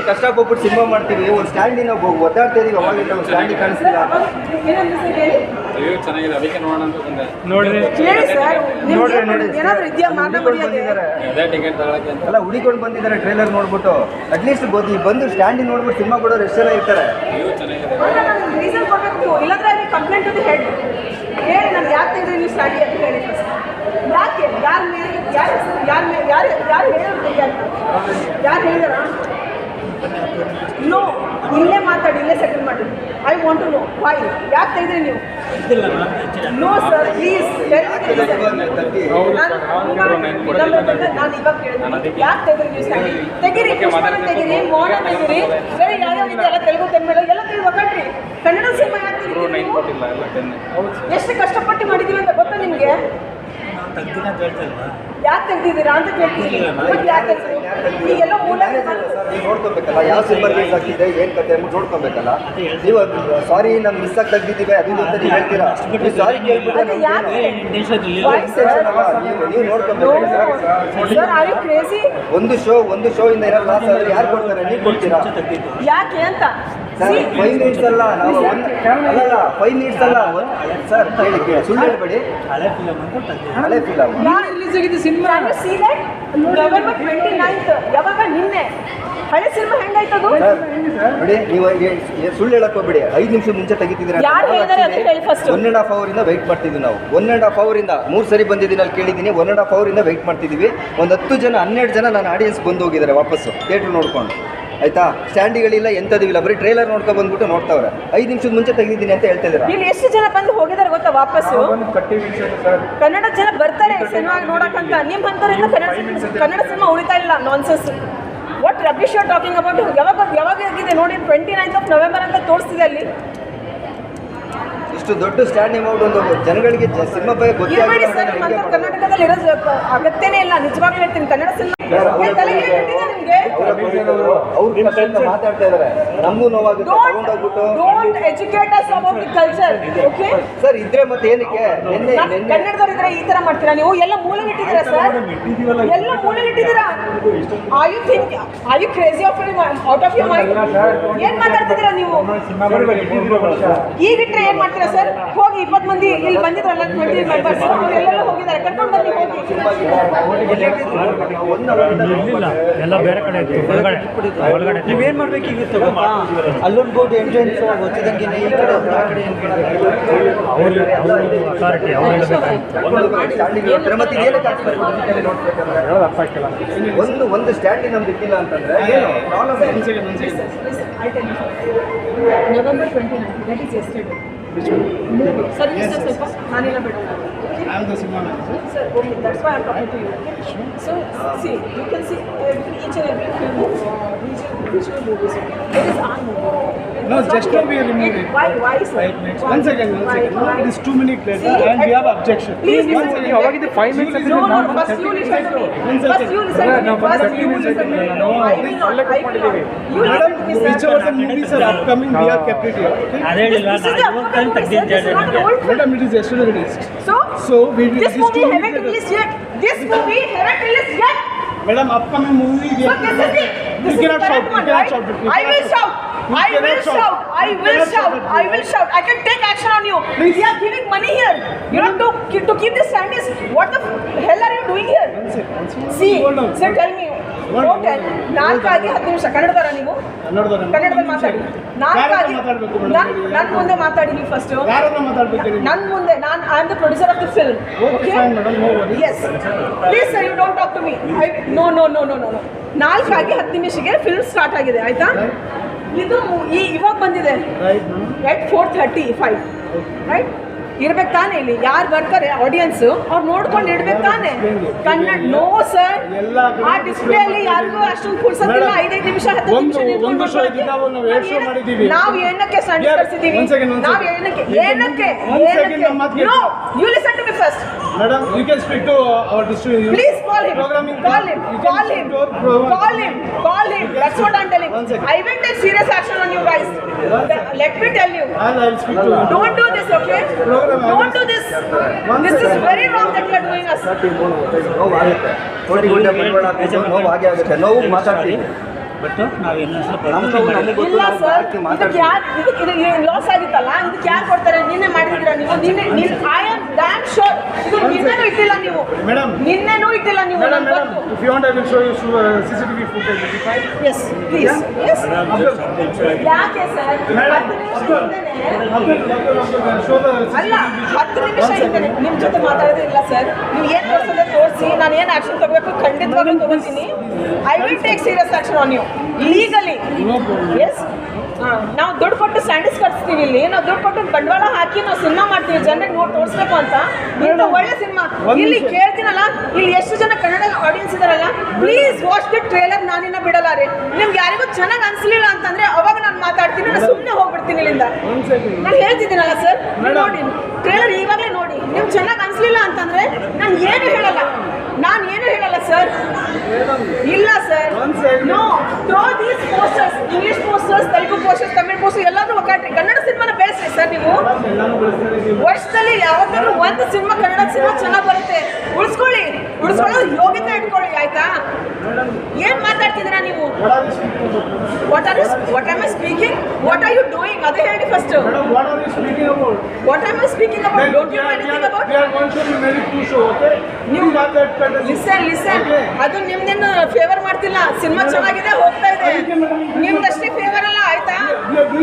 ಕಷ್ಟಪಟ್ಟು ಸಿನಿಮಾ ಮಾಡ್ತೀವಿ, ಒಂದು ಸ್ಟ್ಯಾಂಡಿನ ಒದ್ದಾಡ್ತಾ ಇದೀವಿ, ಅವಾಗಿಂದ ಒಂದು ಸ್ಟ್ಯಾಂಡಿಗೆ ಕಾಣಿಸ್ತಿಲ್ಲ. ಚೆನ್ನಾಗಿದೆ, ಅದಕ್ಕೆ ನೋಡೋಣ ಅಂತ ಬಂದೆ. ಹೇಳಿ ಸರ್, ಏನಾದರೂ ಇದೆಯಾ ಮಾತಾಡಿದ್ದಾರೆ? ಅದೇ ಟಿಕೆಟ್ ತಗೊಳಕ್ಕೆ ಅಂತ ಎಲ್ಲ ಹುಡಿಕೊಂಡು ಬಂದಿದ್ದಾರೆ ಟ್ರೈಲರ್ ನೋಡ್ಬಿಟ್ಟು. ಅಟ್ಲೀಸ್ಟ್ ಬಂದು ಸ್ಟ್ಯಾಂಡಿಗೆ ನೋಡ್ಬಿಟ್ಟು ಸಿನಿಮಾ ಕೊಡೋರು ಎಷ್ಟು ಜನ ಇರ್ತಾರೆ? ರೀಸನ್ ಕೊಡಬೇಕು, ಇಲ್ಲಾಂದ್ರೆ ಅಲ್ಲಿ ಕಂಪ್ಲೇಂಟ್ ಅದು ಹೇಳಿ ನಾನು ಯಾಕೆ ತೆಗೆದ್ರೆ ನೀವು ಸ್ಟ್ಯಾಂಡಿ ಅಂತ ಹೇಳಿ. ಯಾಕೆ? ಯಾರು ಹೇಳಿದಾರ? ನೋ, ಇಲ್ಲೇ ಮಾತಾಡಿ, ಇಲ್ಲೇ ಸೆಟಲ್ ಮಾಡಿ. I want to know why. ಯಾಕೆ ತೆಗೆದ್ರಿ ನೀವು? ನೋ ಸರ್, ಪ್ಲೀಸ್ ನಾನು ಇವಾಗ ಕೇಳಿದೆ, ಯಾಕೆ ತೆಗೆದ್ರಿ ನೀವು ಸ್ಟ್ಯಾಂಡಿ? ತೆಗೀರಿ, ಪುಷ್ಪನ ತೆಗೀರಿ, ಮೋಹನ ತೆಗೀರಿ, ಬೇರೆ ಯಾವ್ಯಾವ ಇದೆಲ್ಲ ತೆಲುಗು ತೆಮ್ಮಿಳ ಎಲ್ಲ ತೆಗೆದು ಒಕ್ಕಟ್ರಿ. ಕನ್ನಡ ಸಿನಿಮಾ ಯಾಕೆ ತೆಗೆದ್ರಿ ನೀವು? ಎಷ್ಟು ಕಷ್ಟಪಟ್ಟು ಮಾಡಿದ್ದೀವಿ ಅಂತ ಗೊತ್ತಾ ನಿಮಗೆ? ಯಾಕೆ ತೆಗ್ದಿದ್ದೀರಾ ಅಂತ ಕೇಳ್ತೀನಿ. ಯಾಕೆ ಈಗೆಲ್ಲ ಮೂಲ ನೋಡ್ಕೊಬೇಕಲ್ಲ, ಯಾವ ಸಿನಿಮಾ ರಿಲೀಸ್ ಆಗ್ತಿದೆ, ಏನು ಕತೆ ಅಂದ್ಬಿಟ್ಟು ನೋಡ್ಕೊಬೇಕಲ್ಲ. ನೀವು ಸಾರಿ ನಮ್ಗೆ ಮಿಸ್ ಆಗಿ ತೆಗ್ದಿದ್ದೀವಿ ಅದು ಅಂತ ನೀವು ಹೇಳ್ತೀರಾ. ನೀವು ಸಾರಿ ಕೇಳ್ಬಿಟ್ರೆ ನೀವು ನೋಡ್ಕೊಬೇಕು. ಒಂದು ಶೋ ಇಂದ ಏನೋ ಲಾಸ್ ಆದರೆ ಯಾರು ಕೊಡ್ತಾರೆ? ನೀವು ಕೊಡ್ತೀರಾ? ಯಾಕೆ ಅಂತ? ಸರ್ 5 ಮಿನಿಟ್ಸ್ ಅಲ್ಲ, ನಾವು 5 ಮಿನಿಟ್ಸ್ ಅಲ್ಲ ಸರ್, ಹೇಳಿ ಸುಳ್ಳು ಹೇಳ್ಬೇಡಿ. ಹಳೆ ಫಿಲಮ್ ರಿಲೀಸ್ ಆಗಿದೆ ಸಿನಿಮಾ. ನವೆಂಬರ್ 29 ಯಾವಾಗ? ನಿನ್ನೆ. ಹಳೆ ಸಿನಿಮಾ ಹೆಂಗಾಯ್ತದು? ನೋಡಿ, ನೀವು ಸುಳ್ಳು ಹೇಳಕ್ ಹೋಗ್ಬಿಡಿ. 5 ನಿಮಿಷ ಮುಂಚೆ ತೆಗಿತಿದ್ದೀರಾ. 1.5 ಅವರಿಂದ ವೆಯ್ಟ್ ಮಾಡ್ತಿದ್ವಿ ನಾವು. 1.5 ಅವರಿಂದ 3 ಸರಿ ಬಂದಿದ್ದೀನಿ, ಅಲ್ಲಿ ಕೇಳಿದ್ದೀನಿ. 1.5 ಅವರಿಂದ ವೆಯ್ಟ್ ಮಾಡ್ತಿದ್ದೀವಿ. ಒಂದು 10 ಜನ 12 ಜನ ನನ್ನ ಆಡಿಯನ್ಸ್ ಬಂದು ಹೋಗಿದ್ದಾರೆ ವಾಪಸ್ಸು ಥಿಯೇಟ್ರ್ ನೋಡ್ಕೊಂಡು. ಆಯ್ತಾ? ಸ್ಟ್ಯಾಂಡಿಗಳಿಲ್ಲ, ಎಂಥದಿಲ್ಲ, ಬರೀ ಟ್ರೈಲರ್ ನೋಡ್ಕೊಂಡು ಬಂದ್ಬಿಟ್ಟು ನೋಡ್ತಾವ್ರೆ. 5 ನಿಮಿಷದ ಮುಂಚೆ ತೆಗಿದ್ದೀನಿ ಅಂತ ಹೇಳ್ತಾ ಇದ್ದೀರಾ. ಇಲ್ಲಿ ಎಷ್ಟು ಜನ ಬಂದು ಹೋಗಿದ್ದಾರೆ ಗೊತ್ತಾ ವಾಪಸ್ಸು? ಕನ್ನಡ ಜನ ಬರ್ತಾರೆ ಸಿನಿಮಾ ನೋಡಕ್ಕಂತ. ನಿಮ್ಮ ಅಂತವರಿಂದ ಕನ್ನಡ ಸಿನಿಮಾ ಉಳಿತಾ ಇಲ್ಲ. Nonsense. What rubbish you are talking about? ಯಾವಾಗ ಆಗಿದೆ ನೋಡಿ? 29th November ಅಂತ ತೋರಿಸ್ತಿದೆ ಅಲ್ಲಿ. ಇಷ್ಟು ದೊಡ್ಡ ಸ್ಟ್ಯಾಂಡ್ ಅಮೌಂಟ್ ಒಂದು ಜನಗಳಿಗೆ ಸಿನಿಮಾ ಬಗ್ಗೆ ಇರಬೇಡಿ ಸರ್. ನಿಮ್ಮ ಕರ್ನಾಟಕದಲ್ಲಿ ಇರೋ ಅಗತ್ಯನೇ ಇಲ್ಲ. ನಿಜವಾಗ್ಲೂ ಹೇಳ್ತೀನಿ, ಕನ್ನಡ ಸಿನಿಮಾ ನಿಮಗೆ ಮಾತಾಡ್ತಾ ಇದ್ದಾರೆ. ನಮಗೂ ನೋವಾಗುತ್ತೆ. Don't educate us about the culture. Okay sir, ಇದ್ರೆ ಮತ್ತೆ ಏನಕ್ಕೆ? ಕನ್ನಡದವ್ರು ಇದ್ರೆ ಈ ತರ ಮಾಡ್ತೀರಾ ನೀವು? ಎಲ್ಲ ಮೂಲೆಗೆ ಇಟ್ಟಿದ್ದೀರಾ ಸರ್, ಎಲ್ಲ ಮೂಲೆಗೆ ಇಟ್ಟಿದ್ದೀರಾ. Are you crazy of out of your mind? ಏನ್ ಮಾತಾಡ್ತಿದ್ದೀರಾ ನೀವು? ಈಗ ಇಟ್ರೆ ಏನ್ ಮಾಡ್ತೀರಾ ಸರ್? ಹೋಗಿ 20 ಮಂದಿ ಇಲ್ಲಿ ಬಂದಿದ್ರಲ್ಲ, 20 ಮೆಂಬರ್ಸ್, ಅವರೆಲ್ಲ ಹೋಗಿದ್ದಾರೆ. ಕರ್ಕೊಂಡು ಬನ್ನಿ, ಹೋಗಿ. ಎಲ್ಲ ಬೇರೆ ಕಡೆ ಒಳಗಡೆ ನೀವೇನ್ ಮಾಡ್ಬೇಕಿತ್ತು? ಅಲ್ಲೊಂದು ಬೋರ್ಡ್ ಎಂಟ್ರೆನ್ಸ್ ಗೊತ್ತಿದ್ದಂಗೆ ಈ ಕಡೆ ಅಥಾರಿಟಿ ಅವ್ರು ಒಂದು ಸ್ಟ್ಯಾಂಡಿ ನಮ್ದು ಇಟ್ಟಿಲ್ಲ ಅಂತಂದ್ರೆ ಏನು problem? November 29, that is yesterday. Sir, ಸ್ವಲ್ಪ ನಾನೆಲ್ಲ ಬೇಡ. Sir, okay, that's why I'm talking to you. Okay? So, see, you can see each and every film visual movies. There is our movie. No, just now we removed it. Why, sir? One second. It is 2 minutes later and we have objection. Please, One second. ಅವಾಗಿದ್ದು 5 minutes No, first you listen to me. First you listen to me. First you listen to me. No, I will not. You listen to me, sir. Whichever the movies are upcoming, we have kept it here. Okay? This is the upcoming movie, sir. This is not an old film. Madam, it is yesterday released. So we will. this movie haven't released yet. This movie haven't released yet. Madam, upcoming movie we So have. this is it. This You is cannot the shout. correct You one, cannot right? shout. I will shout. I will shout. I will shout. I will shout. I can take action on you. Please. We are giving money here. You know, to keep this standards. What the hell are you doing here? One second. See, Hold on. sir, tell me. Don't tell. 4 ಆಗಿ 10 ನಿಮಿಷ ಕನ್ನಡದವರ ನೀವು? ಕನ್ನಡದಲ್ಲಿ ಮಾತಾಡಿ. ನಾಲ್ಕಾಗಿ ಮಾತಾಡ್ಬೇಕು madam. ನನ್ನ ಮುಂದೆ ಮಾತಾಡಿ ನೀವು ಫಸ್ಟ್. ಯಾರನ್ನ ಮಾತಾಡ್ಬೇಕು? ನನ್ನ ಮುಂದೆ ನಾನು I am the producer of the film. Okay, fine, madam, no worries. Yes. Please sir, you don't talk to me. No. 4 10 ನಿಮಿಷಕ್ಕೆ ಫಿಲ್ಮ್ ಸ್ಟಾರ್ಟ್ ಆಗಿದೆ ಆಯ್ತಾ? ಇದು ಇವಾಗ ಬಂದಿದೆ Right, ರೈಟ್ 4:35 ರೈಟ್ ಇರ್ಬೇಕು ತಾನೇ ಇಲ್ಲಿ ಯಾರು ಬರ್ತಾರೆ ಆಡಿಯನ್ಸ್ ಅವ್ರು ನೋಡ್ಕೊಂಡು ಇಡ್ಬೇಕು ತಾನೇ. ಕನ್ನಡ ನೋ ಸರ್, ಆ ಡಿಸ್ಪ್ಲೇ ಅಲ್ಲಿ ಯಾರಿಗೂ ಅಷ್ಟೊಂದು ಕುಡ್ಸೋದಿಲ್ಲ. 5 ನಿಮಿಷ 10 ನಿಮಿಷ ಒಂದು show ಇದ್ದಿದ್ದು ನಾವು 2 show ಮಾಡಿದ್ದೀವಿ. ನಾವು ಏನಕ್ಕೆ ಸಂಸ್ಕರಿಸಿದೀವಿ? One second. ನಾವು ಏನಕ್ಕೆ One second, ನಮ್ಮ ಮಾತು ಕೇಳಿ. No you listen to me first. Madam, you can speak to our distributor. Please call him. Programming. Call him. You can Call speak him. to our program- Call him. That's what I'm telling. One second. I will take serious action on you guys. Let me tell you. I'll speak to him. Don't do this, okay? Program, Don't do this. This is very wrong that you are doing us. ನೋವಾಗುತ್ತೆ. ಕೋಟಿ ಗುಂಡೆ ಬಂಡವಾಳ ಹಾಕಿದ್ರು ನೋವು ಹಾಗೆ ಆಗುತ್ತೆ. ನೋವು ಮಾತಾಡ್ತೀವಿ. ಇಲ್ಲ ಸರ್, ಇದಕ್ಕೆ ಯಾರು ಲಾಸ್ ಆಗಿತ್ತಲ್ಲ, ಇದಕ್ಕೆ ಯಾರು ಕೊಡ್ತಾರೆ? ನಿನ್ನೆ ಮಾಡಿದ್ರ ನೀವು? ಐ ಆಮ್ ಡ್ಯಾಮ್ ಶೋರ್ ಇದು ನಿನ್ನೆನೂ ಇಟ್ಟಿಲ್ಲ ನೀವು. Madam. ನಿನ್ನೆನೂ ಇಟ್ಟಿಲ್ಲ ನೀವು. Madam, ನನಗೆ madam, ಗೊತ್ತು. if you want, I will show you CCTV footage. Is it fine? Yes, please. Yes. ಯಾಕೆ ಸರ್? Madam, 10 ನಿಮಿಷ ಹಿಂದೆನೆ show the ಅಲ್ಲ 10 ನಿಮಿಷ ಹಿಂದೆ ನಿಮ್ಮ ಜೊತೆ ಮಾತಾಡೋದಿಲ್ಲ ಸರ್. ನೀವು ಏನು ತೋರಿಸೋದೇ ತೋರಿಸಿ, ನಾನು ಏನು ಆಕ್ಷನ್ ತಗೋಬೇಕು ಖಂಡಿತವಾಗ್ಲೂ ತಗೋತೀನಿ. I will take serious action on you legally. Yes, ನಾವು ದುಡ್ಡು ಕೊಟ್ಟು ಸ್ಟ್ಯಾಂಡರ್ಡ್ಸ್ ಕಟ್ಸ್ತೀವಿ ಇಲ್ಲಿ. ನಾವು ದುಡ್ಡು ಕೊಟ್ಟು ಬಂಡವಾಳ ಹಾಕಿ ನಾವು ಸಿನಿಮಾ ಮಾಡ್ತೀವಿ ಜನರಿಗೆ ನೋಡಿ ತೋರಿಸ್ಬೇಕು ಅಂತ. ಇಂಥ ಒಳ್ಳೆ ಸಿನಿಮಾ ಇಲ್ಲಿ ಕೇಳ್ತೀನಲ್ಲ, ಇಲ್ಲಿ ಎಷ್ಟು ಜನ ಕನ್ನಡ ಆಡಿಯನ್ಸ್ ಇದಾರಲ್ಲ, ಪ್ಲೀಸ್ ವಾಚ್ ದಿ ಟ್ರೇಲರ್. ನಾನಿನ್ನ ಬಿಡಲ್ಲ ರೀ. ನಿಮ್ಗೆ ಯಾರಿಗೂ ಚೆನ್ನಾಗಿ ಅನ್ಸಲಿಲ್ಲ ಅಂತಂದ್ರೆ ಅವಾಗ ನಾನು ಮಾತಾಡ್ತೀನಿ, ನಾನು ಸುಮ್ಮನೆ ಹೋಗ್ಬಿಡ್ತೀನಿ ಇಲ್ಲಿಂದ. ನಾನು ಹೇಳ್ತಿದ್ದೀನಲ್ಲ ಸರ್, ನೋಡಿ ಟ್ರೇಲರ್ ಇವಾಗಲೇ ನೋಡಿ. ನಿಮ್ಗೆ ಚೆನ್ನಾಗಿ ಅನ್ಸಲಿಲ್ಲ ಅಂತಂದ್ರೆ ನಾನು ಏನು ಹೇಳಲ್ಲ ಸರ್. ಇಲ್ಲ sir, no throw these posters, English posters, Telugu posters, Tamil poster ಎಲ್ಲಾದ್ರೂ ಒಗ್ಗಾಟ್ರಿ. ಕನ್ನಡ ಸಿನಿಮಾನ ಬೆಳೆಸ್ರಿ ಸರ್ ನೀವು. ವರ್ಷದಲ್ಲಿ ಯಾವತ್ತಾದ್ರೂ ಒಂದು ಸಿನಿಮಾ ಕನ್ನಡ ಸಿನಿಮಾ ಚೆನ್ನಾಗಿ ಬರುತ್ತೆ. ಉಳಿಸ್ಕೊಳ್ಳೋ ಯೋಗ್ಯತೆ ಇಟ್ಕೊಳ್ಳಿ ಆಯ್ತಾ? ಏನ್ ಮಾತಾಡ್ತಿದ್ದೀರಾ ನೀವು? What am I speaking? What are you doing? ಅದೇ ಹೇಳಿ first. Madam, what are you speaking about? What am I speaking about? Don't you know anything about? We are going to be very two show, okay? ನೀವು got that listen. ಅದು ನಿಮ್ದೇನು favour ಮಾಡ್ತಿಲ್ಲ. Cinema ಚೆನ್ನಾಗಿದೆ, ಹೋಗ್ತಾ ಇದೆ. ನಿಮ್ದಷ್ಟೇ favour ಅಲ್ಲ ಆಯ್ತಾ?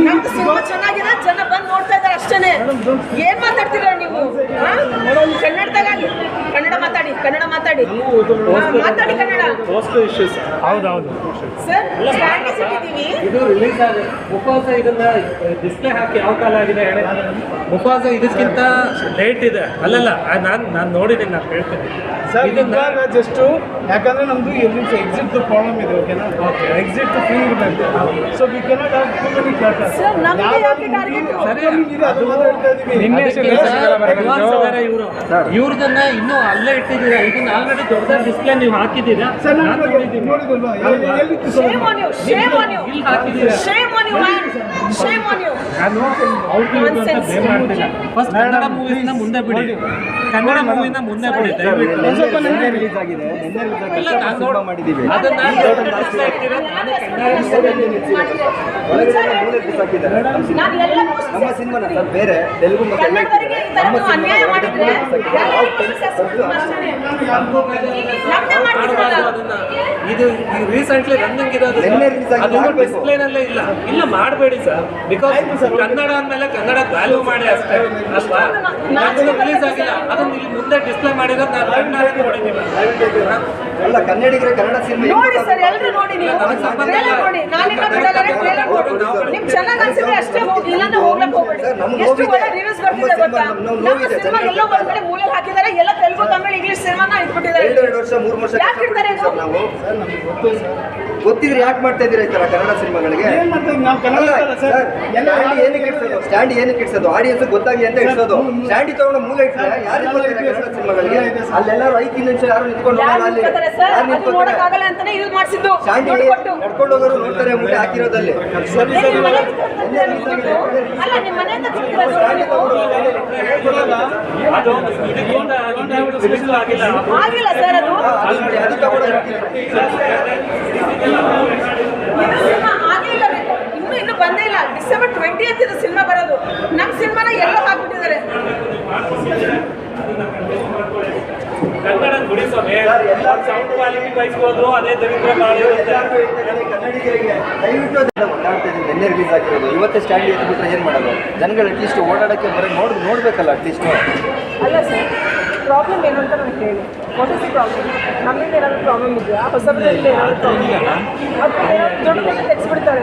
ನಮ್ದು ಸಿನಿಮಾ ಚೆನ್ನಾಗಿದೆ, ಜನ ಬಂದು ನೋಡ್ತಾ ಇದಾರೆ ಅಷ್ಟೇನೆ. ಏನ್ ಮಾತಾಡ್ತೀರ ನೀವು? ಕನ್ನಡದಾಗ ಕನ್ನಡ ಮಾತಾಡಿ ಮಾತಾಡಿ ಕನ್ನಡ. ಹೌದೌದು ಸರ್ ಸ್ಟ್ಯಾಂಡರ್ಡ್ಸ್ ಇಟ್ಟಿದ್ದೀವಿ. ಇದು ರಿಲೀಸ್ ಆಗಿದೆ. ಮುಫಾಸ ಇದನ್ನ ಡಿಸ್ಪ್ಲೇ ಹಾಕಿ ಯಾವ ಕಾಲ ಆಗಿದೆ ಹೇಳಿ? ಮುಫಾಸ ಇದಕ್ಕಿಂತ ಲೇಟ್ ಇದೆ. ಅಲ್ಲಲ್ಲ, ನಾನು ನೋಡಿದ್ದೀನಿ, ನಾನು ಹೇಳ್ತೀನಿ. ಸರ್, ಇದನ್ನ ಇವಾಗ ಜಸ್ಟ್ ಯಾಕಂದ್ರೆ ನಮ್ದು ಎಲ್ಲಿಂದ ಎಕ್ಸಿಟ್ ಪ್ರಾಬ್ಲಮ್ ಇದೆ, ಓಕೆನಾ? ಓಕೆ, ಎಕ್ಸಿಟ್ ಫ್ರೀ ಇರಬೇಕು. So we cannot have too many caters. Sir ನಮ್ಗೆ ಯಾಕೆ ಟಾರ್ಗೆಟ್? ಸರಿ, ಅದು ಮಾತ್ರ ಹೇಳ್ತಾ ಇದೀವಿ. ಇವ್ರದನ್ನ ಇನ್ನೂ ಅಲ್ಲೇ ಇಟ್ಟಿದ್ದೀರಾ. ಇದನ್ನ ಆಲ್ರೆಡಿ ದೊಡ್ಡ ಡಿಸ್ಪ್ಲೇ ನೀವು ಹಾಕಿದ್ದೀರಾ. ಸರ್, ನಾನು ನಾನು ನೋಡಿದ್ದೀನಿ. ನೋಡಿದ್ವಲ್ವಾ? ಎಲ್ಲಿತ್ತು sir? Shame on you, shame on you. ಇಲ್ಲಿ ಹಾಕಿದ್ದೀರಾ. Shame on you, man. Shame on you. ನಾನು ಔಟ್ ಅಂತ ಬ್ಲೇಮ್ ಮಾಡ್ತಿಲ್ಲ. ಫಸ್ಟ್ ಕನ್ನಡ ಮೂವಿನ ಮುಂದೆ ಬಿಡಿ. ಕನ್ನಡ ಮೂವಿನ ಮುಂದೆ ಬಿಡಿ ದಯವಿಟ್ಟು. ನಿನ್ನೆ ರಿಲೀಸ್ ಆಗಿದೆ. ಇಲ್ಲ, ನಾನು ಸಿನಿಮಾ ಮಾಡಿದ್ದೀವಿ. ಅದನ್ನ ಡಿಸ್ಪ್ಲೇ ಇಟ್ಟಿರೋ ನಾನೇ ನಾನು ಎಲ್ಲ ನಮ್ಮ ಸಿನಿಮಾನ ಸರ್ ಬೇರೆ ತೆಲುಗು ಮತ್ತೆ ಎಲ್ಲ ಕನ್ನಡವರಿಗೆ ಈ ತರ ನೀವು ಅನ್ಯಾಯ ಮಾಡಿದ್ರೆ ನಮ್ದೇ ಮಾಡ್ತಿದ್ರಲ್ಲ. ಅದನ್ನ ಇದು ರೀಸೆಂಟ್ಲಿ ರನ್ನಿಂಗ್ ಇರೋದು ನಿನ್ನೆ release ಆಗಿದೆ, ಅದನ್ನು ಮಾಡ್ಬೇಕು. ಡಿಸ್ಪ್ಲೇನಲ್ಲೇ ಇಲ್ಲ ಮಾಡಬೇಡಿ ಸರ್. ಬಿಕಾಸ್ ಕನ್ನಡ ಅಂದಮೇಲೆ ಕನ್ನಡ ವ್ಯಾಲ್ಯೂ ಮಾಡಿ ಅಷ್ಟೇ ಅಲ್ವಾ? ರಿಲೀಸ್ ಆಗಿಲ್ಲ, ಅದನ್ನ ಇಲ್ಲಿ ಮುಂದೆ ಡಿಸ್ಪ್ಲೇ ಮಾಡಿರೋದು ನಾನು ಕನ್ನಡ ನೋಡಿದ್ದೀವಿ. ಎಲ್ಲ ಕನ್ನಡಿಗರೇ ಕನ್ನಡ ಸಿನಿಮಾ ನೋಡಿ ಸರ್, ಎಲ್ಲರೂ ನೋಡಿ ನೀವು ಟ್ರೇಲರ್ ನೋಡಿ. ನಾನಿನ್ನ ಬಿಡಲ್ಲ, ಟ್ರೇಲರ್ ನೋಡಿ. ನಿಮ್ಗೆ ಚೆನ್ನಾಗಿ ಅನ್ಸಿದ್ರೆ ಅಷ್ಟೇ ಹೋಗಿ, ಇಲ್ಲಾಂದ್ರೆ ಹೋಗ್ಲಕ್ಕೆ ಹೋಗ್ಬೇಡಿ. ಎಷ್ಟು ಒಳ್ಳೆ ರಿವ್ಯೂಸ್ ಬರ್ತಿದೆ ಗೊತ್ತಾ? ನಮ್ಮ ಸಿನಿಮಾ ಎಲ್ಲೋ ಒಂದ್ ಕಡೆ ಮೂಲೆ ಹಾಕಿದ್ದಾರೆ. ಎಲ್ಲ ತೆಲುಗು, ತಮಿಳು, ಇಂಗ್ಲಿಷ್ ಸಿನಿಮಾನ ಇಟ್ಬಿಟ್ಟಿದ್ದಾರೆ. 2 ವರ್ಷ 3 ವರ್ಷ ಯಾಕೆ ಇಡ್ತಾರೆ ಇದು? ನಾವು ಗೊತ್ತಿದ್ರೆ ಯಾಕೆ ಮಾಡ್ತಾ ಇದ್ದೀರಾ ಈ ತರ ಕನ್ನಡ ಸಿನಿಮಾಗಳಿಗೆ? ಏನ್ ಮಾಡ್ತಾ ನಾವು ಕನ್ನಡ ಅಲ್ಲ ಸರ್. ಎಲ್ಲ ಸ್ಟ್ಯಾಂಡ್ ಏನಕ್ಕೆ ಇಡ್ಸೋದು? ಆಡಿಯನ್ಸ್ ಗೊತ್ತಾಗ್ಲಿ ಅಂತ ಇಡ್ಸೋದು. ಸ್ಟ್ಯಾಂಡ್ ತಗೊಂಡು ಮೂಲೆ ಇಟ್ರೆ ಯಾರು ಕನ್ನಡ ಸಿನಿಮಾಗಳಿಗೆ? ಅಲ್ಲೆಲ್ಲರೂ 5 ನಿಮಿಷ ಯಾರು ನಿಂತ್ಕೊಂಡು ಯಾರು ಅಲ್ಲಿ ನಿಂತ್ಕೊತಾರೆ ಸರ್? ಅದು ನೋಡಕ್ಕಾಗಲ್ಲ ಅಂತಾನೆ ಯೂಸ್ ಮಾಡಿಸಿದ್ದು. ಸ್ಟ್ಯಾಂಡ್ ದುಡ್ಡು ಕೊಟ್ಟು. ನಡ್ಕೊಂಡು ಹೋಗೋರು ನೋಡ್ತಾರೆ ಮುಟ್ಟೆ ಹಾಕಿರೋದಲ್ಲಿ. ಏನ್ ನಿಮ್ಮ ಮನೆಯಿಂದ ತರ್ತೀರಾ ನೀವು? ಅಲ್ಲ, ನಿಮ್ಮ ಮನೆಯಿಂದ ತರ್ತೀರಾ ನೀವು? ಅದು ಇದಕ್ಕಿಂತ ರಿಲೀಸ್ ಆಗಿಲ್ಲ. ಆಗಿಲ್ಲ ಸರ್ ಅದು. ಅದು ತಗೊಂಡು ಇದು ಸಿನಿಮಾ ಆಗೇ ಇಲ್ಲ ರೀ. ಇನ್ನೂ ಬಂದೇ ಇಲ್ಲ. ಡಿಸೆಂಬರ್ 20th ಇದು ಸಿನಿಮಾ ಬರೋದು. ನಮ್ಮ ಸಿನಿಮಾನ ಎಲ್ಲೋ ಹಾಕ್ಬಿಟ್ಟಿದ್ದಾರೆ. ಕನ್ನಡ ಗುಡಿಸೋ ಸೌಂಡ್ ಕ್ವಾಲಿಟಿ ಬಯಸ್ಬೋದ್ರು ಅದೇ ದರಿದ್ರ ಮಾಡಿರುತ್ತೆ. ಕನ್ನಡಿಗರಿಗೆ ದಯವಿಟ್ಟು ಮಾತಾಡ್ತಾ ಇದ್ದೀನಿ. ನಿನ್ನೆ ರಿಲೀಸ್ ಆಗಿರೋದು ಇವತ್ತೇ ಸ್ಟ್ಯಾಂಡ್ ಎತ್ಬಿಟ್ರೆ ಏನು ಮಾಡೋದು? ಜನಗಳು ಅಟ್ಲೀಸ್ಟ್ ಓಡಾಡೋಕ್ಕೆ ಬರೋ ನೋಡ್ಬೇಕಲ್ಲ ಅಟ್ಲೀಸ್ಟ್. ಅಲ್ಲ ಸರ್, ಪ್ರಾಬ್ಲಮ್ ಏನು ಅಂತ ನನಗೆ ಹೇಳಿ. What is the problem? ನಮ್ಮಿಂದ ಏನಾದರೂ ಪ್ರಾಬ್ಲಮ್ ಇದೆಯಾ? ಹೊಸಬರಲ್ಲಿ ಏನಾದರೂ ಪ್ರಾಬ್ಲಮ್ ಇದೆಯಾ? ಅಥವಾ ಏನಾದರೂ ದೊಡ್ಡ ತೆಗೆಸ್ಬಿಡ್ತಾರೆ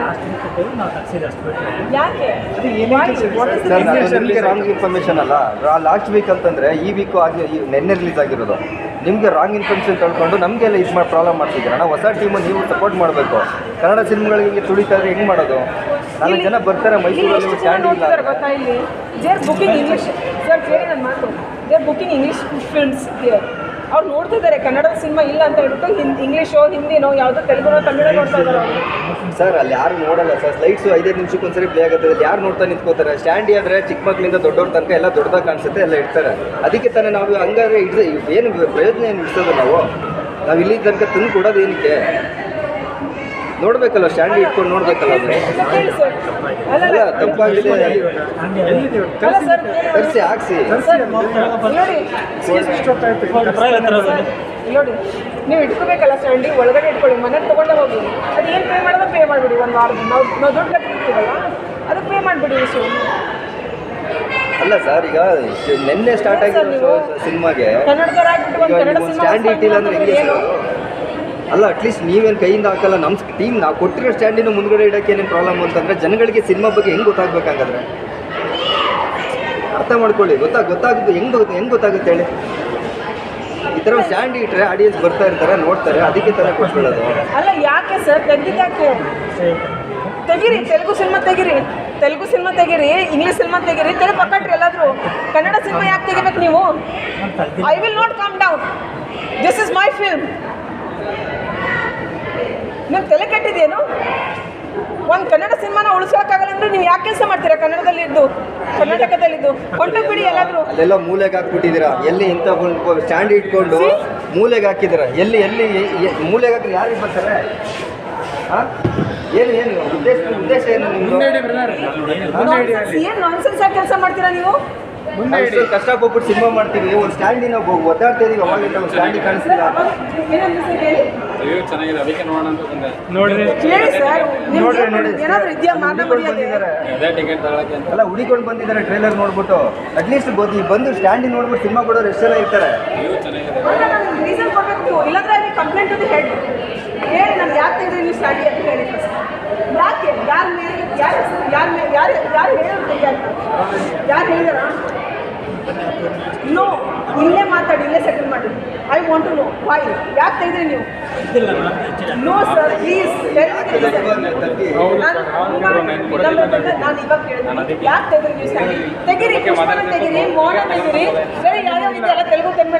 ಯಾಕೆ? ನಿಮಗೆ ರಾಂಗ್ ಇನ್ಫಾರ್ಮೇಶನ್ ಅಲ್ಲ. ಲಾಸ್ಟ್ ವೀಕ್ ಅಂತಂದರೆ ಈ ವೀಕು ಆಗಿ ನಿನ್ನೆ ರಿಲೀಸ್ ಆಗಿರೋದು. ನಿಮಗೆ ರಾಂಗ್ ಇನ್ಫಾರ್ಮೇಷನ್ ತಿಳ್ಕೊಂಡು ನಮಗೆಲ್ಲ ಇದು ಮಾಡಿ ಪ್ರಾಬ್ಲಮ್ ಮಾಡ್ತಿದ್ದೀರ. ನಾವು ಹೊಸ ಟೀಮು ನೀವು ಸಪೋರ್ಟ್ ಮಾಡಬೇಕು. ಕನ್ನಡ ಸಿನಿಮಾಗಳಿಗೆ ತುಳಿತಾ ಇದ್ರೆ ಹೆಂಗೆ ಮಾಡೋದು? 4 ಜನ ಬರ್ತಾರೆ ಮೈಸೂರಲ್ಲಿ ಸ್ಟ್ಯಾಂಡ್ ಇಲ್ಲ. ಗೊತ್ತಾ ಇಲ್ಲಿ they are booking English. Sir ಕೇಳಿ ನನ್ನ ಮಾತು. They are booking English films here. ಅವ್ರು ನೋಡ್ತಿದ್ದಾರೆ ಕನ್ನಡದ ಸಿನಿಮಾ ಇಲ್ಲ ಅಂತ ಹೇಳ್ಬಿಟ್ಟು ಇಂಗ್ಲೀಷೋ ಹಿಂದಿನೋ ಯಾವುದೋ ತೆಲುಗುನೋ ತಮಿಳೋ ನೋಡ್ತಾ ಇದ್ದಾರೆ ಅವರು. ಸರ್ ಅಲ್ಲಿ ಯಾರು ನೋಡಲ್ಲ ಸರ್. ಸ್ಲೈಡ್ಸು 5 ನಿಮಿಷಕ್ಕೆ ಒಂದ್ಸರಿ ಪ್ಲೇ ಆಗುತ್ತೆ. ಅಲ್ಲಿ ಯಾರು ನೋಡ್ತಾ ನಿಂತ್ಕೋತಾರೆ? ಸ್ಟ್ಯಾಂಡಿ ಆದರೆ ಚಿಕ್ಕ ಮಕ್ಕಳಿಂದ ದೊಡ್ಡವ್ರ ತನಕ ಎಲ್ಲ ದೊಡ್ಡದಾಗಿ ಕಾಣಿಸುತ್ತೆ, ಎಲ್ಲ ಇಡ್ತಾರೆ. ಅದಕ್ಕೆ ತಾನೇ ನಾವು ಹಂಗಾದ್ರೆ ಏನು ಪ್ರಯೋಜನ ಏನು ಇಡ್ಸೋದು? ನಾವು ಇಲ್ಲಿ ತನಕ ತಂದು ಕೊಡೋದು ಏನಕ್ಕೆ? ನೋಡಬೇಕಲ್ಲ, ಸ್ಟ್ಯಾಂಡ್ ಇಟ್ಕೊಂಡು ನೋಡಬೇಕಲ್ಲ. ಅದು ಹೇಳಿ ಸರ್. ಅಲ್ಲ ತಪ್ಪಾಗಿದೆ. ಅಲ್ಲ ಸರ್, ತರಿಸಿ ಹಾಕ್ಸಿ. ಸರ್ ನೋಡಿ ನೋಡಿ, ನೀವು ಇಟ್ಕೋಬೇಕಲ್ಲ ಸ್ಟ್ಯಾಂಡಿ, ಒಳಗಡೆ ಇಟ್ಕೊಳ್ಳಿ. ಮನೆಗೆ ತೊಗೊಂಡೆ ಹೋಗಿ ಅದು ಏನು ಪೇ ಮಾಡೋದು ಪೇ ಮಾಡಿಬಿಡಿ. ಒಂದು ವಾರದ ನಾವು ದುಡ್ಡು ಕಟ್ಟಿರ್ತೀವಲ್ಲ ಅದಕ್ಕೆ ಪೇ ಮಾಡಿಬಿಡಿ ಇಷ್ಟು. ಅಲ್ಲ ಸರ್, ಈಗ ನಿನ್ನೆ ಸ್ಟಾರ್ಟ್ ಆಗಿರೋ ಸಿನಿಮಾಗೆ ಕನ್ನಡದವರಾಗ್ಬಿಟ್ಟು ಒಂದು ಕನ್ನಡ ಸ್ಟ್ಯಾಂಡ್ ಇಟ್ಟಿಲ್ಲ ಅಂದ್ರೆ ಹೆಂಗೆ ಏನು? ಅಲ್ಲ ಅಟ್ಲೀಸ್ಟ್ ನೀವೇನು ಕೈಯಿಂದ ಹಾಕಲ್ಲ. ನಮ್ಮ ಟೀಮ್ ನಾವು ಕೊಟ್ಟಿರೋ ಸ್ಟ್ಯಾಂಡಿನ ಮುಂದ್ಗಡೆ ಇಡೋಕ್ಕೆ ಏನೇನು ಪ್ರಾಬ್ಲಮ್ ಅಂತಂದರೆ ಜನಗಳಿಗೆ ಸಿನಿಮಾ ಬಗ್ಗೆ ಹೆಂಗೆ ಗೊತ್ತಾಗಬೇಕಾಗಾದ್ರೆ ಅರ್ಥ ಮಾಡ್ಕೊಳ್ಳಿ. ಗೊತ್ತಾಗುತ್ತೆ ಹೆಂಗೆ ಗೊತ್ತಾಗುತ್ತೆ ಹೇಳಿ? ಈ ಥರ ಸ್ಟ್ಯಾಂಡ್ ಇಟ್ಟರೆ ಆಡಿಯನ್ಸ್ ಬರ್ತಾ ಇರ್ತಾರೆ, ನೋಡ್ತಾರೆ. ಅದಕ್ಕೆ ಥರ ಕೊಟ್ಕೊಳ್ಳೋದು. ಅಲ್ಲ ಯಾಕೆ ಸರ್ ತೆಗ್ದಿದ್ದಾಕೆ? ತೆಗೀರಿ, ತೆಲುಗು ಸಿನಿಮಾ ತೆಗೀರಿ, ಇಂಗ್ಲೀಷ್ ಸಿನಿಮಾ ತೆಗೀರಿ, ತೆಲುಗು ಪಕ್ಕಟ್ರಿ ಎಲ್ಲಾದರೂ. ಕನ್ನಡ ಸಿನಿಮಾ ಯಾಕೆ ತೆಗಿಬೇಕು ನೀವು? I will not come down. This is my film. ನೀವು ತಲೆ ಕೆಟ್ಟಿದೇನು? ಒಂದು ಕನ್ನಡ ಸಿನಿಮಾನ ಉಳಿಸೋಕ್ಕಾಗಲ್ಲ ಅಂದರೆ ನೀವು ಯಾಕೆ ಕೆಲಸ ಮಾಡ್ತೀರಾ? ಕನ್ನಡದಲ್ಲಿದ್ದು, ಕರ್ನಾಟಕದಲ್ಲಿದ್ದು ಕೊಂಡೋಗ್ಬಿಡಿ ಎಲ್ಲಾದರೂ. ಅಲ್ಲೆಲ್ಲ ಮೂಲೆಗೆ ಹಾಕ್ಬಿಟ್ಟಿದ್ದೀರಾ. ಎಲ್ಲಿ ಇಂಥ ಸ್ಟ್ಯಾಂಡ್ ಇಟ್ಕೊಂಡು ಮೂಲೆಗೆ ಹಾಕಿದ್ದೀರಾ. ಎಲ್ಲಿ ಮೂಲೆಗೆ ಹಾಕಿದ್ರೆ ಯಾರಿಗೆ ಬರ್ತಾರೆ? ಹಾಂ, ಏನು ಉದ್ದೇಶ ಏನು ನಿಮ್ಮದು? ಏನು ನಾನ್ಸೆನ್ಸ್ ಆಗಿ ಕೆಲಸ ಮಾಡ್ತೀರಾ ನೀವು? ಕಷ್ಟಪಟ್ಟು ಸಿನಿಮಾ ಮಾಡ್ತೀವಿ, ಒಂದು ಸ್ಟ್ಯಾಂಡಿನ ಒದ್ದಾಡ್ತಾ ಇದೀವಿ. ಅವಾಗಿಂದ ಒಂದು ಸ್ಟ್ಯಾಂಡಿಗೆ ಕಾಣಿಸ್ತಿಲ್ಲ. ಏನಂದ್ರೆ ಸರ್ ಹೇಳಿ. ಚೆನ್ನಾಗಿದೆ, ಅದಕ್ಕೆ ನೋಡೋಣ ಅಂತ ಬಂದೆ. ಹೇಳಿ ಸರ್, ನಿಮ್ಗೆ ಏನಾದರೂ ಇದೆಯಾ ಮಾತಾಡೋದು? ಅದೇ ಟಿಕೆಟ್ ತಗೊಳಕ್ಕೆ ಅಂತ ಎಲ್ಲ ಹುಡಿಕೊಂಡು ಬಂದಿದ್ದಾರೆ ಟ್ರೈಲರ್ ನೋಡ್ಬಿಟ್ಟು. ಅಟ್ಲೀಸ್ಟ್ ಬಂದು ಸ್ಟ್ಯಾಂಡಿಗೆ ನೋಡ್ಬಿಟ್ಟು ಸಿನಿಮಾ ಕೊಡೋರು ಎಷ್ಟು ಜನ ಇರ್ತಾರೆ? ರೀಸನ್ ಕೊಡಬೇಕು. ಇಲ್ಲಾಂದ್ರೆ ಅಲ್ಲಿ ಕಂಪ್ಲೇಂಟ್ ಅದು ಹೇಳಿ ನಾನು ಯಾಕೆ ತೆಗೆದ್ರೆ ನೀವು ಸ್ಟ್ಯಾಂಡಿ ಅಂತ ಹೇಳಿ ಫಸ್ಟ್. ಯಾಕೆ? ಯಾರು ಹೇಳಿದಾರ? ನೋ, ಇಲ್ಲೇ ಮಾತಾಡಿ, ಇಲ್ಲೇ ಸೆಟಲ್ ಮಾಡಿ. I want to know why. ಯಾಕೆ ತೆಗೆದ್ರಿ ನೀವು? ನೋ ಸರ್, ಪ್ಲೀಸ್ ನಾನು ಇವಾಗ ಕೇಳಿದೆ, ಯಾಕೆ ತೆಗೆದ್ರಿ ನೀವು ಸ್ಟ್ಯಾಂಡಿ? ತೆಗೀರಿ, ಪುಷ್ಪನ ತೆಗೀರಿ, ಮೋಹನ ತೆಗೀರಿ, ಬೇರೆ ಯಾವ್ಯಾವ ಇದೆಯಲ್ಲ ತೆಲುಗು ಕನ್ನಡ